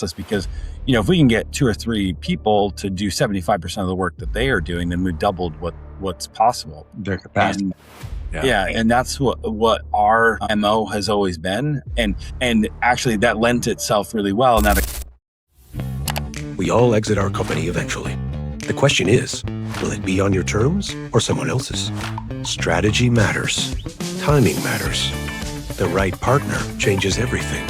That's because, if we can get 2 or 3 people to do 75% of the work that they are doing, then we've doubled what's possible. Their capacity. And that's what our MO has always been. And actually that lent itself really well. And that we all exit our company eventually. The question is, will it be on your terms or someone else's? Strategy matters. Timing matters. The right partner changes everything.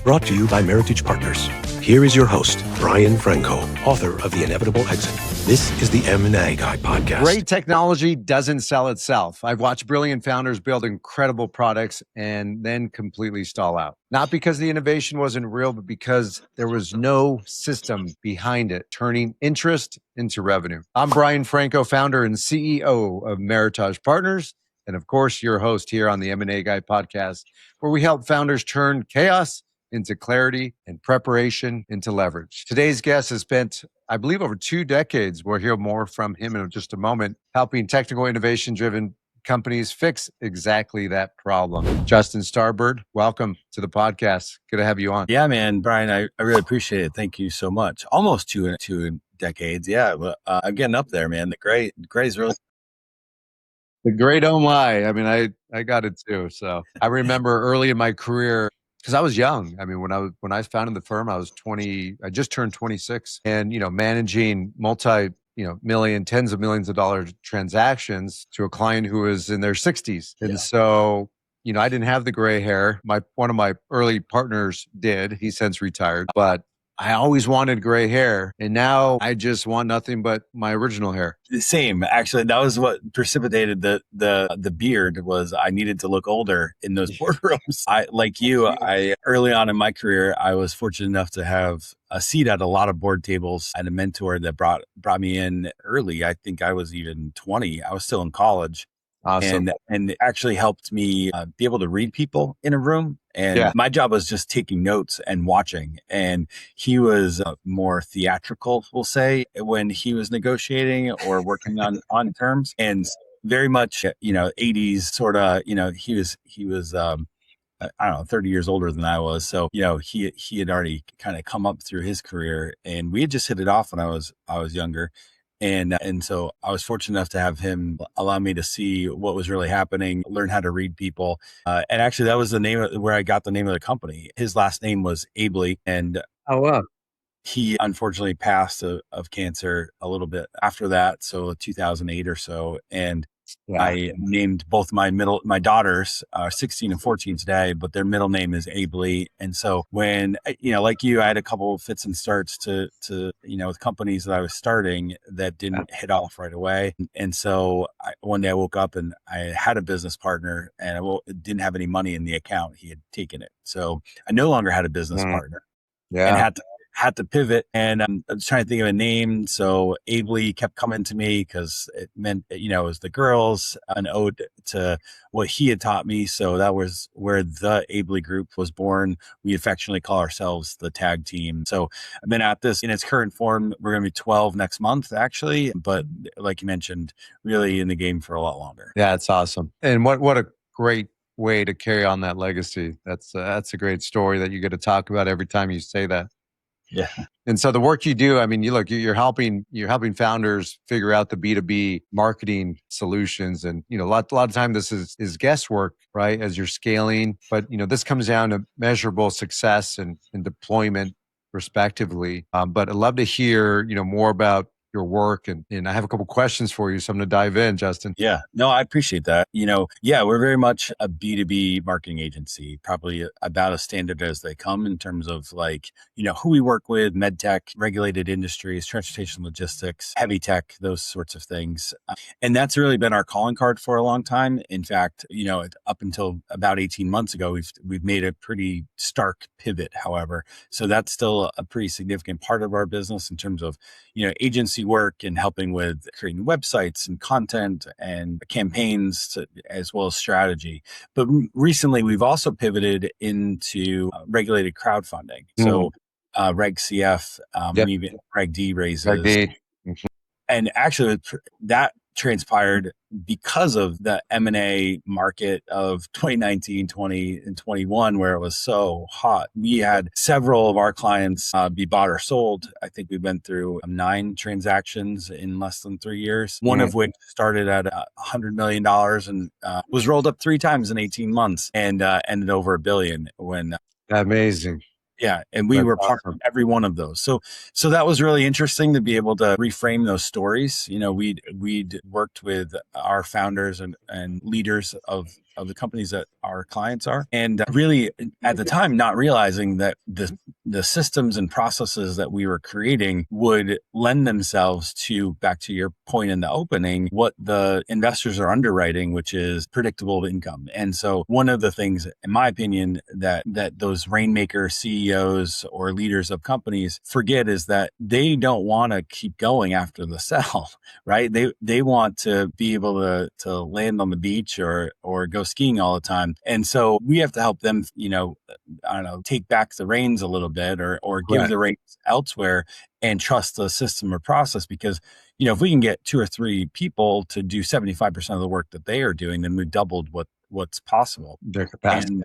Brought to you by Meritage Partners. Here is your host, Brian Franco, author of The Inevitable Exit. This is the M&A Guy podcast. Great technology doesn't sell itself. I've watched brilliant founders build incredible products and then completely stall out. Not because the innovation wasn't real, but because there was no system behind it, turning interest into revenue. I'm Brian Franco, founder and CEO of Meritage Partners, and of course, your host here on the M&A Guy podcast, where we help founders turn chaos into clarity and preparation into leverage. Today's guest has spent, I believe, over 2 decades. We'll hear more from him in just a moment, helping technical innovation-driven companies fix exactly that problem. Justin Starbird, welcome to the podcast. Good to have you on. Yeah, man, Brian, I really appreciate it. Thank you so much. Almost two decades. Yeah, but I'm getting up there, man. The gray's really... The great oh my. I mean, I got it too. So I remember early in my career, because I was young. I mean, when I founded the firm, I was 20. I just turned 26, and managing multi, tens of millions of dollars transactions to a client who was in their 60s, and so I didn't have the gray hair. One of my early partners did. He's since retired, but I always wanted gray hair, and now I just want nothing but my original hair. The same, actually. That was what precipitated the beard. Was I needed to look older in those boardrooms. I early on in my career, I was fortunate enough to have a seat at a lot of board tables and a mentor that brought me in early. I think I was even 20. I was still in college. Awesome. And it actually helped me be able to read people in a room. And my job was just taking notes and watching. And he was more theatrical, we'll say, when he was negotiating or working on terms. And very much, 80s sort of, he was I don't know, 30 years older than I was. So, he had already kind of come up through his career, and we had just hit it off when I was younger. And so I was fortunate enough to have him allow me to see what was really happening, learn how to read people. And actually that was where I got the name of the company. His last name was Aebli. And oh, wow. He unfortunately passed of cancer a little bit after that. So 2008 or so. And I named both my daughters, 16 and 14 today, but their middle name is Aebli. And so when, like you, I had a couple of fits and starts to with companies that I was starting that didn't hit off right away. And so one day I woke up and I had a business partner, and I didn't have any money in the account. He had taken it. So I no longer had a business partner and had to pivot, and I was trying to think of a name. So Aebli kept coming to me because it meant, it was the girls, an ode to what he had taught me. So that was where the Aebli Group was born. We affectionately call ourselves the tag team. So I've been at this in its current form. We're going to be 12 next month, actually. But like you mentioned, really in the game for a lot longer. Yeah, it's awesome. And what a great way to carry on that legacy. That's a great story that you get to talk about every time you say that. Yeah. And so the work you do, I mean, you're helping founders figure out the B2B marketing solutions. And, a lot of time this is guesswork, right? As you're scaling, but this comes down to measurable success and deployment respectively. But I'd love to hear, more about your work. And I have a couple questions for you. So I'm going to dive in, Justin. Yeah, no, I appreciate that. We're very much a B2B marketing agency, probably about as standard as they come in terms of who we work with, med tech, regulated industries, transportation, logistics, heavy tech, those sorts of things. And that's really been our calling card for a long time. In fact, up until about 18 months ago, we've made a pretty stark pivot, however. So that's still a pretty significant part of our business in terms of, agency work and helping with creating websites and content and campaigns as well as strategy. But recently we've also pivoted into regulated crowdfunding. So Reg CF, even Reg D raises. Reg D. And actually that transpired because of the M&A market of 2019, 20, and 21, where it was so hot. We had several of our clients be bought or sold. I think we went through 9 transactions in less than 3 years, one of which started at $100 million and was rolled up 3 times in 18 months and ended over $1 billion when amazing. yeah. And we were part of every one of those. So that was really interesting to be able to reframe those stories. We'd worked with our founders and leaders of the companies that our clients are. And really at the time, not realizing that the systems and processes that we were creating would lend themselves to, back to your point in the opening, what the investors are underwriting, which is predictable income. And so one of the things, in my opinion, that those rainmaker CEOs or leaders of companies forget is that they don't want to keep going after the sell, right? They want to be able to land on the beach or go skiing all the time. And so we have to help them, take back the reins a little bit or give the reins elsewhere and trust the system or process. Because, if we can get 2 or 3 people to do 75% of the work that they are doing, then we've doubled what's possible. Their capacity.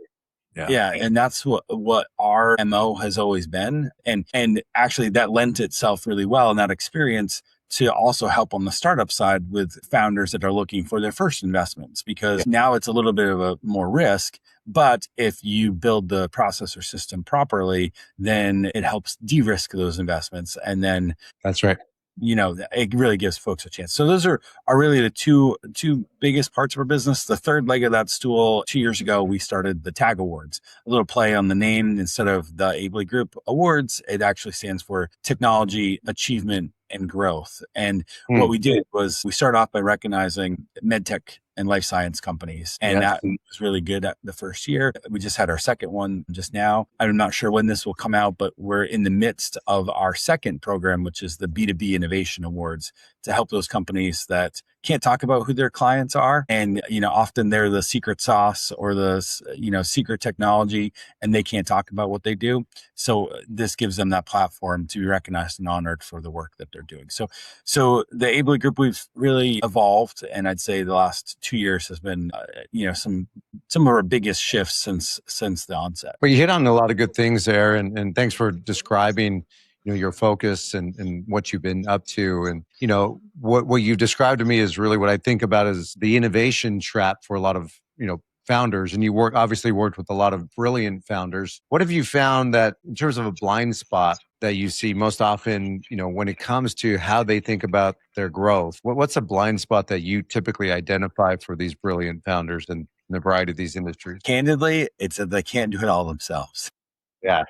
And that's what our MO has always been. And actually that lent itself really well in that experience to also help on the startup side with founders that are looking for their first investments, because now it's a little bit of a more risk. But if you build the process or system properly, then it helps de-risk those investments. And then that's right. It really gives folks a chance. So those are really the two biggest parts of our business. The third leg of that stool, 2 years ago, we started the TAG Awards, a little play on the name. Instead of the Aebli Group Awards, it actually stands for Technology, Achievement, and Growth. And what we did was we started off by recognizing medtech and life science companies. And that was really good at the first year. We just had our second one just now. I'm not sure when this will come out, but we're in the midst of our second program, which is the B2B Innovation Awards, to help those companies that can't talk about who their clients are. And, often they're the secret sauce or the, secret technology, and they can't talk about what they do. So this gives them that platform to be recognized and honored for the work that they're doing. So the Aebli Group, we've really evolved. And I'd say the last 2 years has been, some of our biggest shifts since the onset. But you hit on a lot of good things there. And thanks for describing your focus and what you've been up to. And, what you've described to me is really what I think about as the innovation trap for a lot of, founders. And you obviously worked with a lot of brilliant founders. What have you found that in terms of a blind spot that you see most often, when it comes to how they think about their growth? What's a blind spot that you typically identify for these brilliant founders in the variety of these industries? Candidly, it's that they can't do it all themselves. Yeah.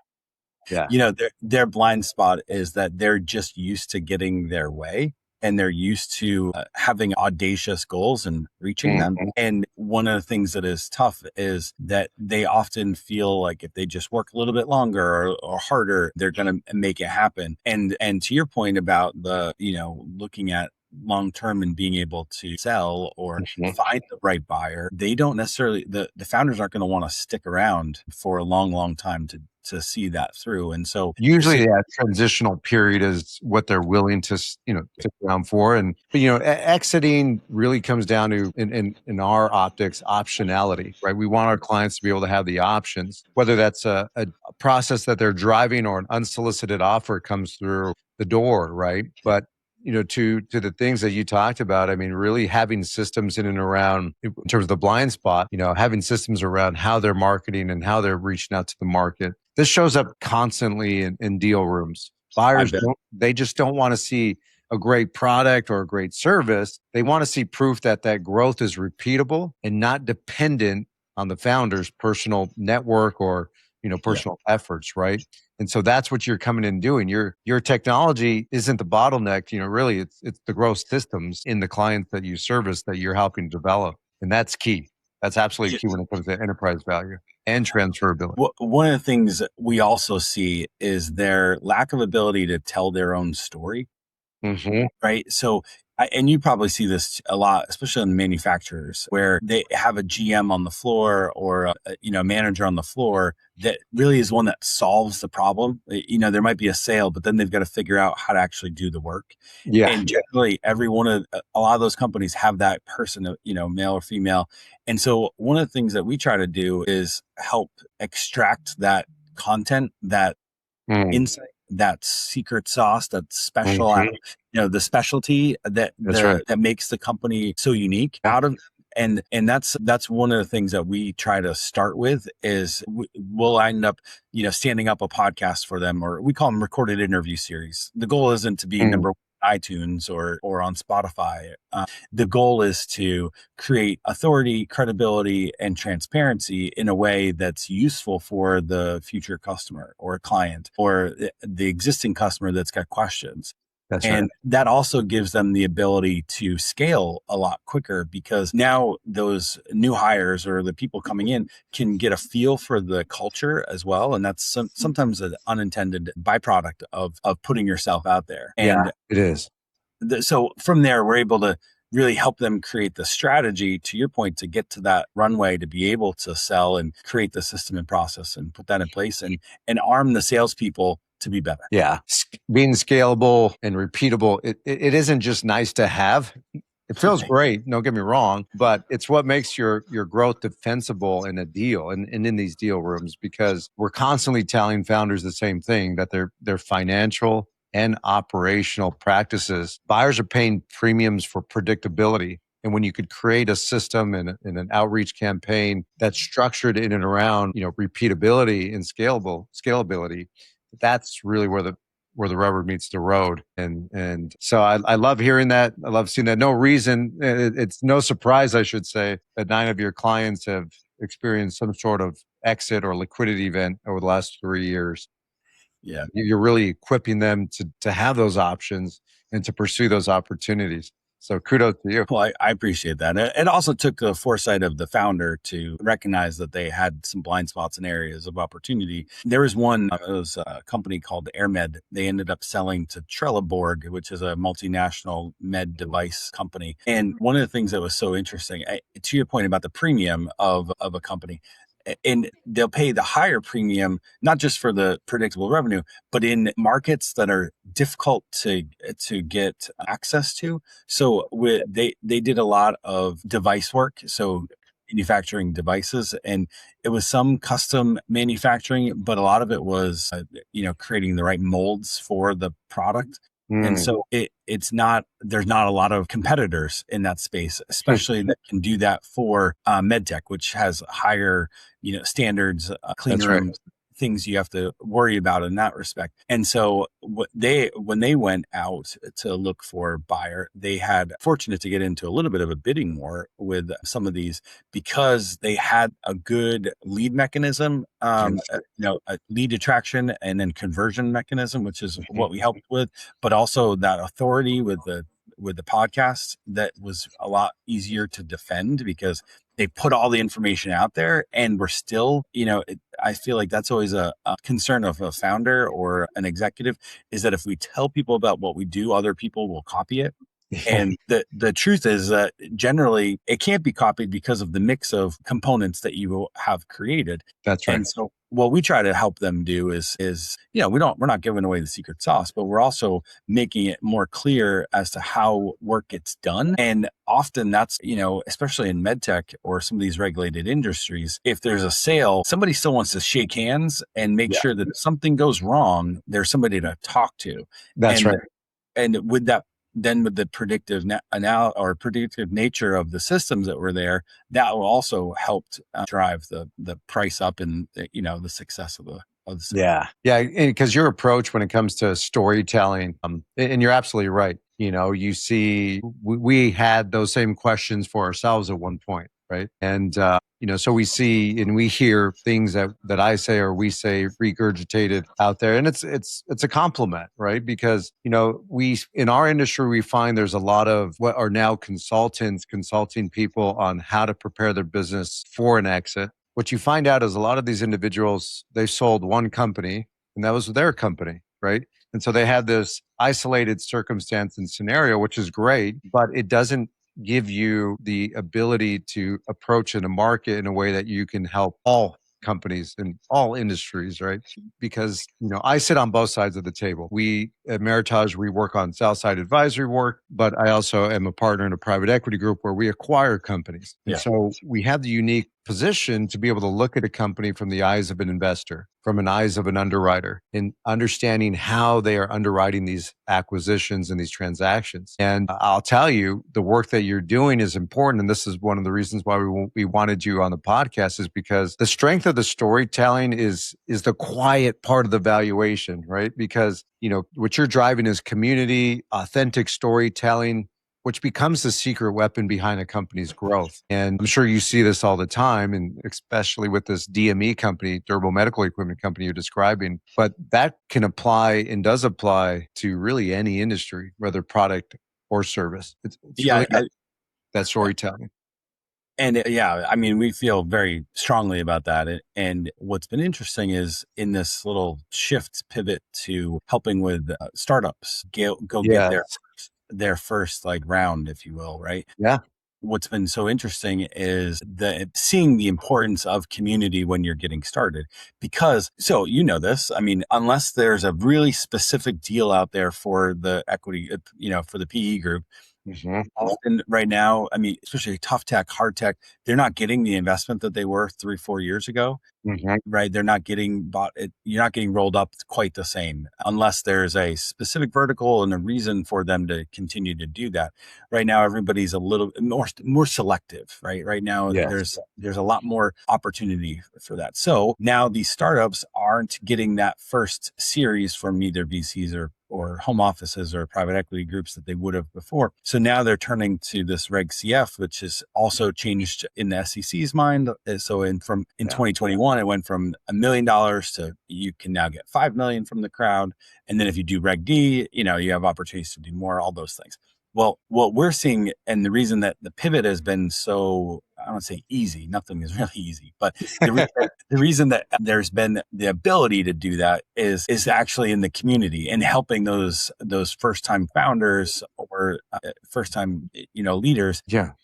Their blind spot is that they're just used to getting their way, and they're used to having audacious goals and reaching them. And one of the things that is tough is that they often feel like if they just work a little bit longer or harder, they're going to make it happen. And to your point about the, looking at long term and being able to sell or find the right buyer, they don't necessarily, the founders aren't going to want to stick around for a long time to see that through. And so usually that transitional period is what they're willing to, stick around for. But exiting really comes down to, in our optics, optionality, right? We want our clients to be able to have the options, whether that's a process that they're driving or an unsolicited offer comes through the door, right? But to the things that you talked about, I mean, really having systems in and around, in terms of the blind spot, having systems around how they're marketing and how they're reaching out to the market. This shows up constantly in deal rooms. Buyers, they just don't want to see a great product or a great service. They want to see proof that growth is repeatable and not dependent on the founder's personal network or, personal efforts, right? And so that's what you're coming in doing. Your technology isn't the bottleneck. Really, it's the growth systems in the clients that you service that you're helping develop, and that's key. That's absolutely key when it comes to enterprise value and transferability. One of the things we also see is their lack of ability to tell their own story. Right. So And you probably see this a lot, especially in manufacturers, where they have a GM on the floor or a manager on the floor that really is one that solves the problem. There might be a sale, but then they've got to figure out how to actually do the work. Yeah. And generally, a lot of those companies have that person, male or female. And so one of the things that we try to do is help extract that content, that insight, that secret sauce, that special, the specialty that makes the company so unique out of. And that's one of the things that we try to start with is we'll end up, standing up a podcast for them, or we call them recorded interview series. The goal isn't to be number one on iTunes or on Spotify. The goal is to create authority, credibility, and transparency in a way that's useful for the future customer or client or the existing customer that's got questions. And that also gives them the ability to scale a lot quicker, because now those new hires or the people coming in can get a feel for the culture as well. And that's sometimes an unintended byproduct of putting yourself out there. And it is. So from there, we're able to really help them create the strategy, to your point, to get to that runway, to be able to sell and create the system and process and put that in place and arm the salespeople to be better. Yeah. Being scalable and repeatable, it isn't just nice to have. It feels great, don't get me wrong, but it's what makes your growth defensible in a deal and in these deal rooms, because we're constantly telling founders the same thing, that their financial and operational practices, buyers are paying premiums for predictability. And when you could create a system and an outreach campaign that's structured in and around, repeatability and scalability, that's really where the rubber meets the road. And so I love hearing that. I love seeing that. No reason, it's no surprise, I should say, that 9 of your clients have experienced some sort of exit or liquidity event over the last 3 years. Yeah. You're really equipping them to have those options and to pursue those opportunities. So kudos to you. Well, I appreciate that. It also took the foresight of the founder to recognize that they had some blind spots and areas of opportunity. There was one, it was a company called AirMed. They ended up selling to Trelliborg, which is a multinational med device company. And one of the things that was so interesting, to your point about the premium of a company, and they'll pay the higher premium, not just for the predictable revenue, but in markets that are difficult to get access to. So they did a lot of device work. So manufacturing devices, and it was some custom manufacturing, but a lot of it was, creating the right molds for the product. And so there's not a lot of competitors in that space, especially that can do that for medtech, which has higher, standards, clean rooms, things you have to worry about in that respect. And so when they went out to look for a buyer, they had fortunate to get into a little bit of a bidding war with some of these, because they had a good lead mechanism, a lead attraction and then conversion mechanism, which is what we helped with, but also that authority with the podcast that was a lot easier to defend, because they put all the information out there, and we're still, I feel like that's always a concern of a founder or an executive, is that if we tell people about what we do, other people will copy it. And the truth is that generally it can't be copied because of the mix of components that you have created. That's right. And so what we try to help them do is we're not giving away the secret sauce, but we're also making it more clear as to how work gets done. And often that's, especially in medtech or some of these regulated industries, if there's a sale, somebody still wants to shake hands and make sure that if something goes wrong, there's somebody to talk to. That's right. And with that, then with the predictive predictive nature of the systems that were there, that will also help drive the price up and the success of the system. Yeah, because your approach when it comes to storytelling, and you're absolutely right. You see, we had those same questions for ourselves at one point, right? And so we see and we hear things that I say or we say regurgitated out there, and it's a compliment, right? Because we in our industry we find there's a lot of what are now consultants consulting people on how to prepare their business for an exit. What you find out is a lot of these individuals, they sold one company and that was their company, right? And so they had this isolated circumstance and scenario, which is great, but it doesn't give you the ability to approach in a market in a way that you can help all companies in all industries, right? Because, I sit on both sides of the table. We at Meritage, we work on sell side advisory work, but I also am a partner in a private equity group where we acquire companies. And so we have the unique position to be able to look at a company from the eyes of an investor, from an eyes of an underwriter, and understanding how they are underwriting these acquisitions and these transactions. And I'll tell you, the work that you're doing is important. And this is one of the reasons why we wanted you on the podcast, is because the strength of the storytelling is the quiet part of the valuation, right? Because, what you're driving is community, authentic storytelling, which becomes the secret weapon behind a company's growth. And I'm sure you see this all the time, and especially with this DME company, durable medical equipment company you're describing. But that can apply and does apply to really any industry, whether product or service. It's really that storytelling. And we feel very strongly about that. And what's been interesting is in this little pivot to helping with startups get their first round, if you will, right? Yeah. What's been so interesting is seeing the importance of community when you're getting started, because this, unless there's a really specific deal out there for the equity, for the PE group, often right now, especially tough tech, hard tech, they're not getting the investment that they were 3-4 years ago. Right. They're not getting bought. You're not getting rolled up quite the same unless there's a specific vertical and a reason for them to continue to do that. Right now, everybody's a little more selective, right? Right now, there's a lot more opportunity for that. So now these startups aren't getting that first series from either VCs or home offices or private equity groups that they would have before. So now they're turning to this Reg CF, which has also changed in the SEC's mind. So in 2021, it went from $1 million to you can now get 5 million from the crowd. And then if you do Reg D, you have opportunities to do more, all those things. Well, what we're seeing, and the reason that the pivot has been so, I don't say easy, nothing is really easy, but the reason that there's been the ability to do that is actually in the community and helping those first-time founders or first-time, leaders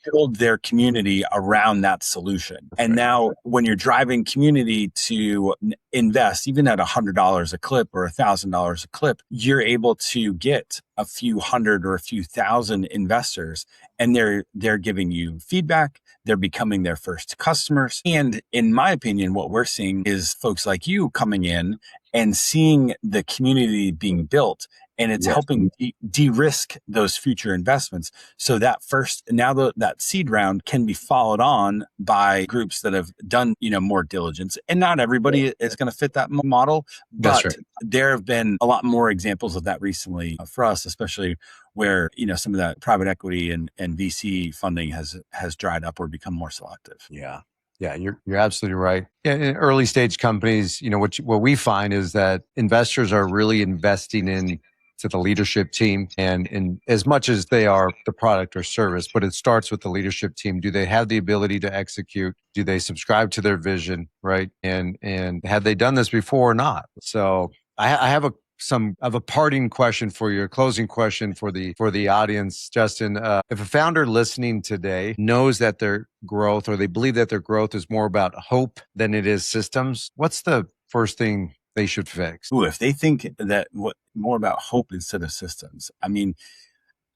build their community around that solution. And now when you're driving community to invest, even at $100 a clip or $1,000 a clip, you're able to get a few hundred or a few thousand investors, and they're giving you feedback. They're becoming their first customers. And in my opinion, what we're seeing is folks like you coming in and seeing the community being built, and it's helping de-risk those future investments. So that that seed round can be followed on by groups that have done, more diligence. And not everybody is going to fit that model, but there have been a lot more examples of that recently for us, especially where, some of that private equity and VC funding has dried up or become more selective. Yeah. Yeah, you're absolutely right. In early stage companies, what we find is that investors are really investing to the leadership team, and in as much as they are the product or service, but it starts with the leadership team. Do they have the ability to execute? Do they subscribe to their vision, right? And have they done this before or not? So I have a parting question for you, a closing question for the audience, Justin. If a founder listening today knows that their growth, or they believe that their growth is more about hope than it is systems, what's the first thing they should fix? If they think that more about hope instead of systems,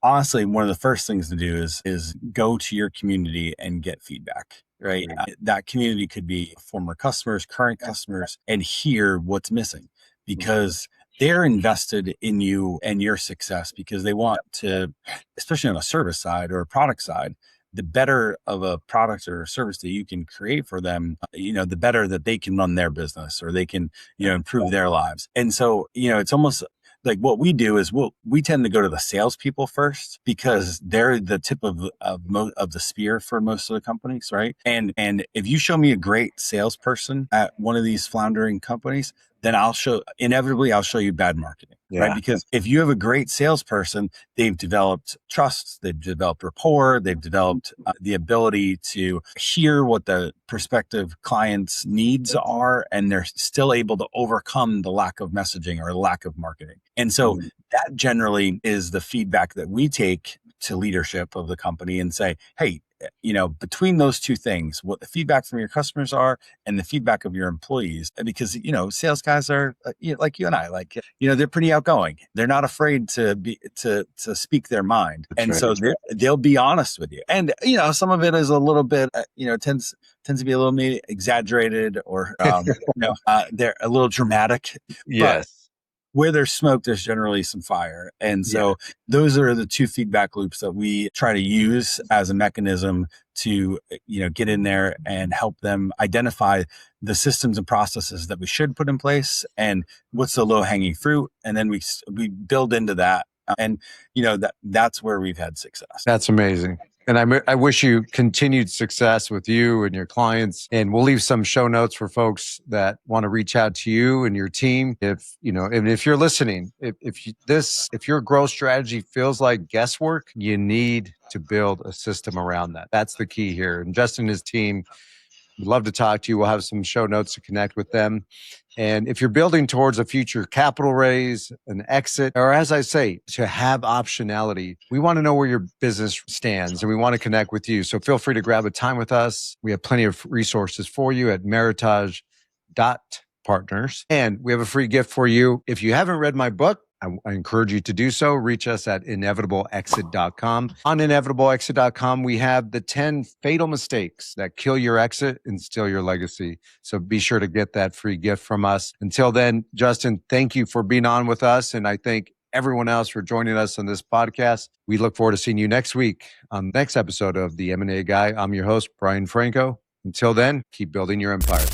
honestly, one of the first things to do is go to your community and get feedback. Right. That community could be former customers, current customers, and hear what's missing, because they're invested in you and your success, because they want to, especially on a service side or a product side, the better of a product or a service that you can create for them, the better that they can run their business, or they can, improve their lives. And so, it's almost like what we do is we tend to go to the salespeople first, because they're the tip of the spear for most of the companies, right? And if you show me a great salesperson at one of these floundering companies, then I'll show you bad marketing. right? Because if you have a great salesperson, they've developed trust, they've developed rapport, they've developed the ability to hear what the prospective client's needs are, and they're still able to overcome the lack of messaging or lack of marketing. And so that generally is the feedback that we take to leadership of the company and say, hey, between those two things, what the feedback from your customers are and the feedback of your employees, because, sales guys are like you and I, they're pretty outgoing. They're not afraid to speak their mind. That's and right. So they'll be honest with you. And, some of it is a little bit, tends to be a little exaggerated or, they're a little dramatic. Yes. But where there's smoke, there's generally some fire. And so those are the two feedback loops that we try to use as a mechanism to, get in there and help them identify the systems and processes that we should put in place and what's the low hanging fruit. And then we build into that. And, that's where we've had success. That's amazing. And I wish you continued success with you and your clients. And we'll leave some show notes for folks that want to reach out to you and your team. If you're listening, if your growth strategy feels like guesswork, you need to build a system around that. That's the key here. And Justin and his team would love to talk to you. We'll have some show notes to connect with them. And if you're building towards a future capital raise, an exit, or as I say, to have optionality, we want to know where your business stands and we want to connect with you. So feel free to grab a time with us. We have plenty of resources for you at meritage.partners. And we have a free gift for you. If you haven't read my book, I encourage you to do so. Reach us at inevitableexit.com. On inevitableexit.com, we have the 10 fatal mistakes that kill your exit and steal your legacy. So be sure to get that free gift from us. Until then, Justin, thank you for being on with us. And I thank everyone else for joining us on this podcast. We look forward to seeing you next week on the next episode of The M&A Guy. I'm your host, Brian Franco. Until then, keep building your empire.